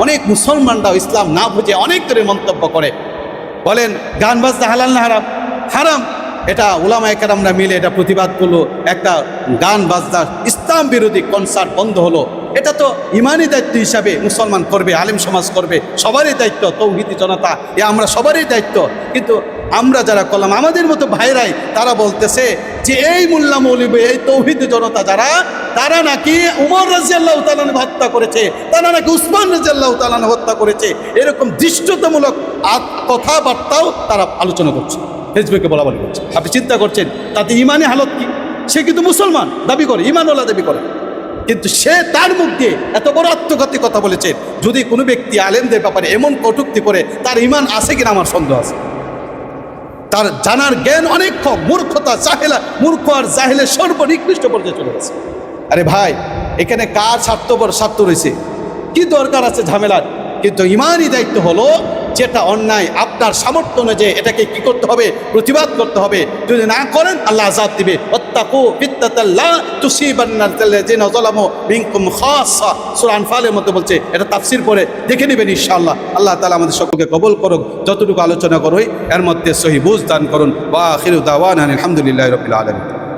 অনেক মুসলমানরাও ইসলাম না বুঝে অনেক করে মন্তব্য করে, বলেন গান বাজনা হালাল না হারাম? হারাম। এটা উলামায়ে কেরামরা মিলে এটা প্রতিবাদ করলো, একটা গান বাজনা ইসলাম বিরোধী কনসার্ট বন্ধ হলো। এটা তো ইমানি দায়িত্ব হিসাবে মুসলমান করবে, আলেম সমাজ করবে, সবারই দায়িত্ব, তৌহিদি জনতা এ আমরা সবারই দায়িত্ব। কিন্তু আমরা যারা করলাম, আমাদের মতো ভাইরাই তারা বলতেছে যে এই মোল্লা মৌলবী, এই তৌহিদি জনতা যারা, তারা নাকি উমর রাদিয়াল্লাহু তাআলা হত্যা করেছে, তারা নাকি উসমান রাদিয়াল্লাহু তাআলা হত্যা করেছে, এরকম দৃষ্টতামূলক কথাবার্তাও তারা আলোচনা করছে, ফেসবুকে বলা বলি করছে। আপনি চিন্তা করছেন তাতে ইমানি হালত কি? সে কিন্তু মুসলমান দাবি করে, ইমানওয়ালা দাবি করে, কিন্তু সে তার মুখ দিয়ে এত বড় আত্মঘাতী কথা বলেছে। যদি কোনো ব্যক্তি আলেমদের ব্যাপারে এমন কটূক্তি করে, তার ইমান আছে কিনা আমার সন্দেহ আছে। তার জানার জ্ঞান অনেক কম, মূর্খতা, জাহেলা, মূর্খ আর জাহেলের সর্বনিকৃষ্ট পর্যায়ে চলে গেছে। আরে ভাই, এখানে কার স্বার্থ রয়েছে? কি দরকার আছে ঝামেলার? কিন্তু ইমানই দায়িত্ব হলো যেটা অন্যায় আপনার সামর্থ্য অনুযায়ী এটাকে কি করতে হবে? প্রতিবাদ করতে হবে। যদি না করেন আল্লাহ আযাব দিবে। ওয়াত্তাকু ফিতনাতাল লা তুসিবান্নাল্লাযিনা যালামু মিনকুম খাসসা, সূরা আনফালের মধ্যে বলছে। এটা তাফসীর পড়ে দেখে নেবেন ইনশাআল্লাহ। আল্লাহ তাআলা আমাদের সকলকে কবুল করুক। যতটুকু আলোচনা করই এর মধ্যে সহিহ বুঝ দান করুন। ওয়া আখিরু দাওয়ানা আলহামদুলিল্লাহি রাব্বিল আলামিন।